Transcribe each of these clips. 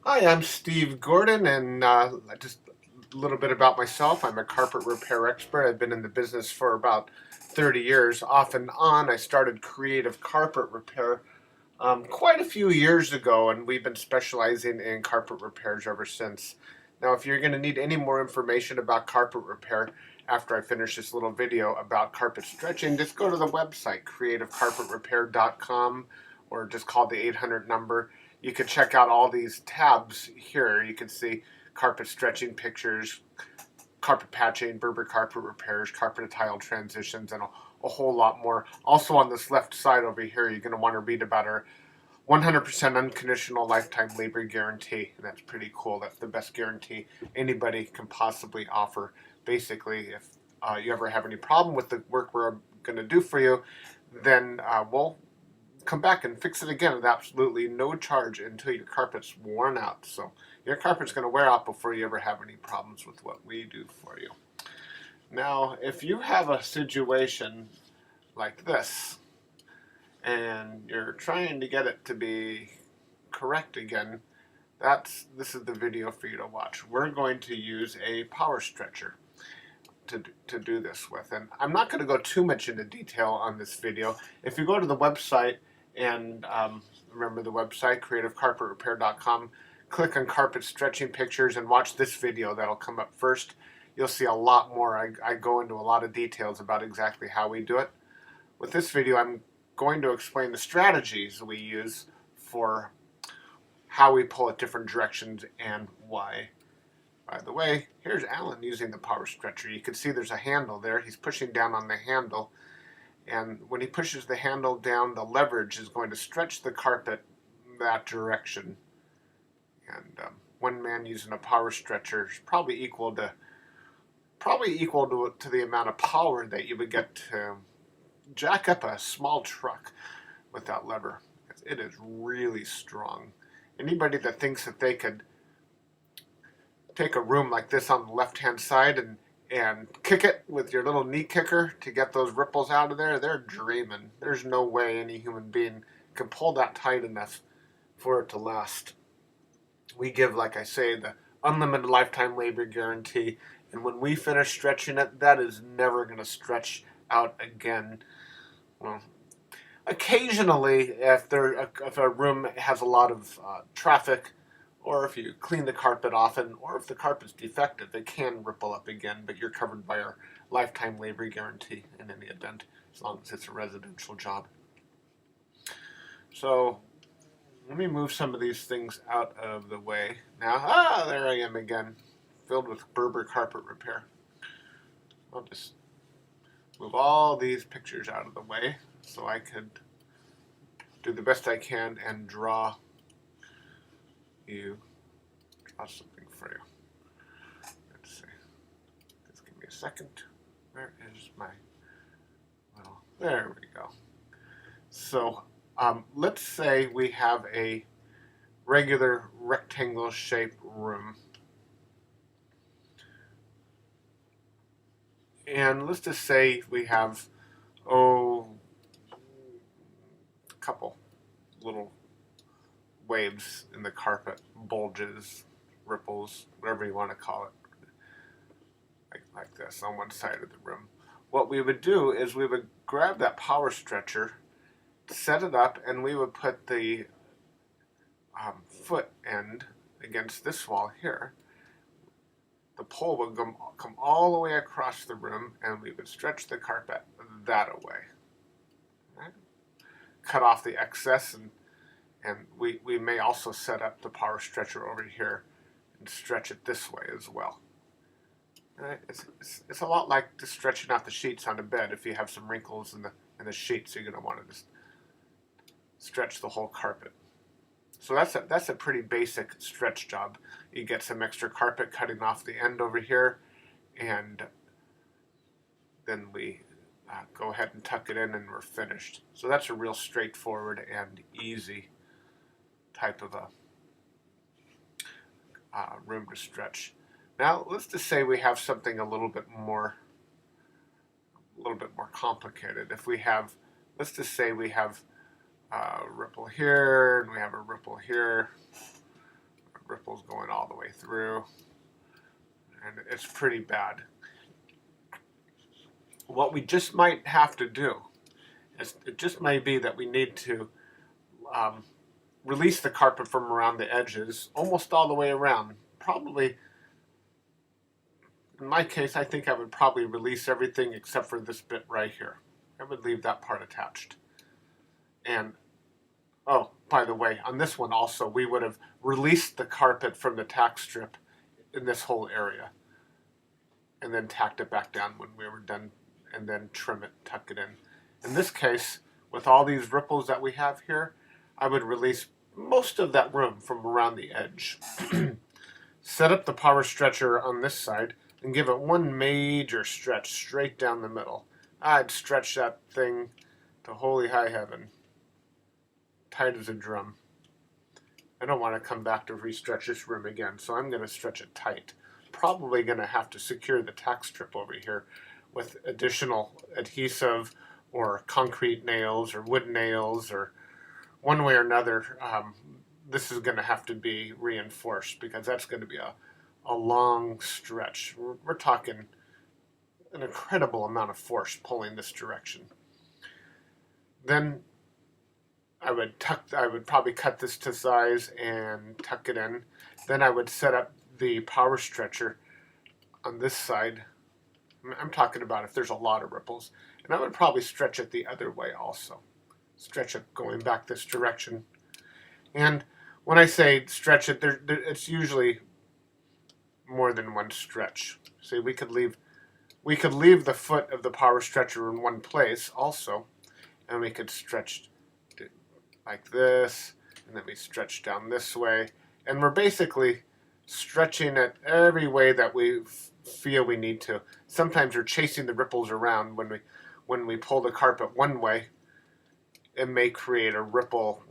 Hi, I'm Steve Gordon, and just a little bit about myself. I'm a carpet repair expert. I've been in the business for about 30 years. Off and on, I started creative carpet repair quite a few years ago, and we've been specializing in carpet repairs ever since. Now, if you're going to need any more information about carpet repair after I finish this little video about carpet stretching, just go to the website, creativecarpetrepair.com, or just call the 800 number. You can check out all these tabs here. You can see carpet stretching pictures, carpet patching, Berber carpet repairs, carpet tile transitions, and a whole lot more. Also on this left side over here, you're going to want to read about our 100% unconditional lifetime labor guarantee, and that's pretty cool. That's the best guarantee anybody can possibly offer. Basically, if you ever have any problem with the work we're going to do for you, then we'll come back and fix it again with absolutely no charge until your carpet's worn out. So your carpet's going to wear out before you ever have any problems with what we do for you. Now, if you have a situation like this, and you're trying to get it to be correct again, this is the video for you to watch. We're going to use a power stretcher to do this with. And I'm not going to go too much into detail on this video. If you go to the website and remember the website, creativecarpetrepair.com, click on carpet stretching pictures and watch this video that'll come up first. You'll see a lot more. I go into a lot of details about exactly how we do it. With this video, I'm going to explain the strategies we use for how we pull at different directions and why. By the way, here's Alan using the power stretcher. You can see there's a handle there. He's pushing down on the handle, and when he pushes the handle down, the leverage is going to stretch the carpet that direction. And one man using a power stretcher is probably equal to the amount of power that you would get to jack up a small truck with that lever. It is really strong. Anybody that thinks that they could take a room like this on the left-hand side and kick it with your little knee kicker to get those ripples out of there, they're dreaming. There's no way any human being can pull that tight enough for it to last. We give, like I say, the unlimited lifetime labor guarantee, and when we finish stretching it, that is never going to stretch out again. Well, occasionally, if a room has a lot of traffic, or if you clean the carpet often, or if the carpet's defective, it can ripple up again, but you're covered by our lifetime labor guarantee in any event, as long as it's a residential job. So let me move some of these things out of the way. Now, there I am again, filled with Berber carpet repair. I'll just move all these pictures out of the way so I could do the best I can and draw something for you. Let's see. Just give me a second. Where is my little? There we go. So let's say we have a regular rectangle shaped room. And let's just say we have, a couple little waves in the carpet, bulges, ripples, whatever you want to call it, like this on one side of the room. What we would do is we would grab that power stretcher, set it up, and we would put the foot end against this wall here. The pole would come all the way across the room, and we would stretch the carpet that away. Right? Cut off the excess, and we may also set up the power stretcher over here and stretch it this way as well. Right? It's a lot like just stretching out the sheets on a bed. If you have some wrinkles in the sheets, you're going to want to just stretch the whole carpet. So that's a pretty basic stretch job. You get some extra carpet cutting off the end over here, and then we go ahead and tuck it in and we're finished. So that's a real straightforward and easy type of a room to stretch. Now let's just say we have something a little bit more complicated. If we have, let's just say we have a ripple here, and we have a ripple here, a through, and it's pretty bad. What we just might have to do is, it just may be that we need to release the carpet from around the edges almost all the way around. Probably, in my case, I think I would probably release everything except for this bit right here. I would leave that part attached. And, oh, by the way, on this one also, we would have released the carpet from the tack strip in this whole area, and then tacked it back down when we were done, and then trim it, tuck it in. In this case, with all these ripples that we have here, I would release most of that room from around the edge. Set up the power stretcher on this side and give it one major stretch straight down the middle. I'd stretch that thing to holy high heaven, tight as a drum. I don't want to come back to re-stretch this room again, so I'm going to stretch it tight. Probably going to have to secure the tack strip over here with additional adhesive or concrete nails or wood nails, or one way or another. This is going to have to be reinforced because that's going to be a long stretch. We're talking an incredible amount of force pulling this direction. Then I would probably cut this to size and tuck it in. Then I would set up the power stretcher on this side. I'm talking about if there's a lot of ripples. And I would probably stretch it the other way also. Stretch it going back this direction. And when I say stretch it, it's usually more than one stretch. See, we could leave the foot of the power stretcher in one place also, and we could stretch it like this, and then we stretch down this way, and we're basically stretching it every way that we feel we need to. Sometimes we're chasing the ripples around. When we pull the carpet one way, it may create a ripple.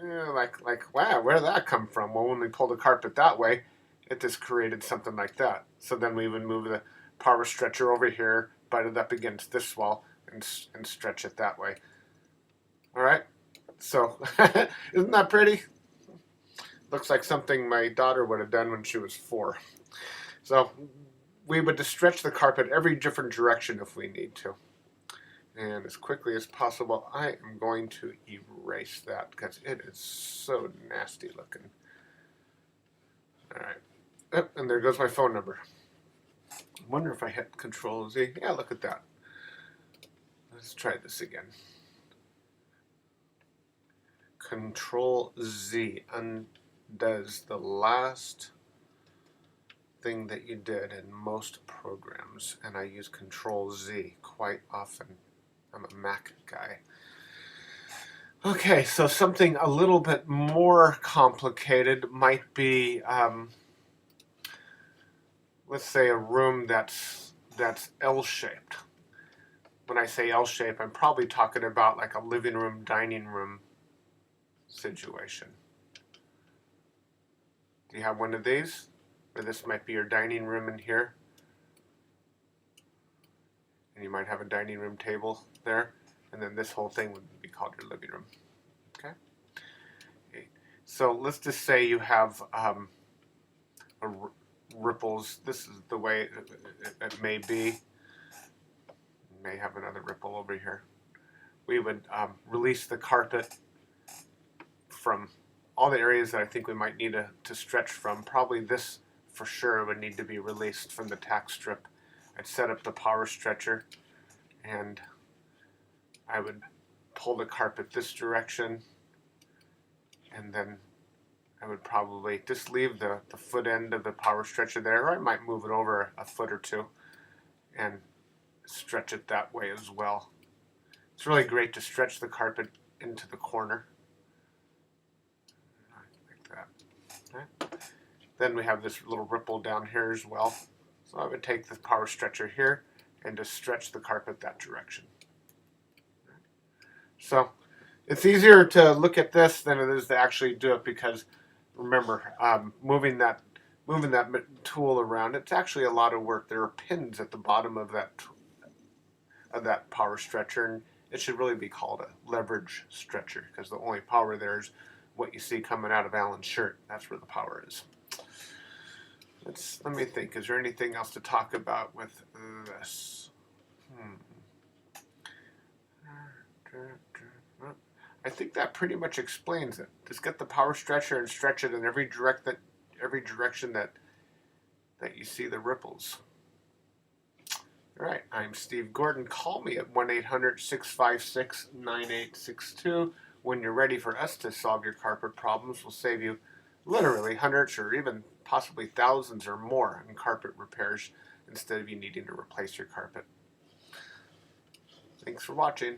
Like wow, where did that come from? Well, when we pull the carpet that way, it just created something like that. So then we would move the power stretcher over here, butt it up against this wall, and stretch it that way. All right. So isn't that pretty? Looks like something my daughter would have done when she was 4. So we would just stretch the carpet every different direction if we need to. And as quickly as possible, I am going to erase that because it is so nasty looking. All right. Oh, and there goes my phone number. I wonder if I hit Control Z. Yeah, look at that. Let's try this again. Control Z undoes the last thing that you did in most programs, and I use Control Z quite often. I'm a Mac guy. Okay, so something a little bit more complicated might be, let's say, a room that's L-shaped. When I say L-shaped, I'm probably talking about like a living room, dining room situation. Do you have one of these? Or this might be your dining room in here. And you might have a dining room table there, and then this whole thing would be called your living room. Okay. So let's just say you have ripples. This is the way it may be. You may have another ripple over here. We would release the carpet from all the areas that I think we might need to stretch from. Probably this for sure would need to be released from the tack strip. I'd set up the power stretcher, and I would pull the carpet this direction, and then I would probably just leave the foot end of the power stretcher there, or I might move it over a foot or two and stretch it that way as well. It's really great to stretch the carpet into the corner, like that. Okay. Then we have this little ripple down here as well. So I would take the power stretcher here and just stretch the carpet that direction. So it's easier to look at this than it is to actually do it, because remember, moving that tool around, it's actually a lot of work. There are pins at the bottom of that power stretcher, and it should really be called a leverage stretcher, because the only power there is what you see coming out of Alan's shirt. That's where the power is. Let me think. Is there anything else to talk about with this? I think that pretty much explains it. Just get the power stretcher and stretch it in every direction that you see the ripples. All right, I'm Steve Gordon. Call me at 1-800-656-9862 when you're ready for us to solve your carpet problems. We'll save you literally hundreds or even possibly thousands or more in carpet repairs instead of you needing to replace your carpet. Thanks for watching.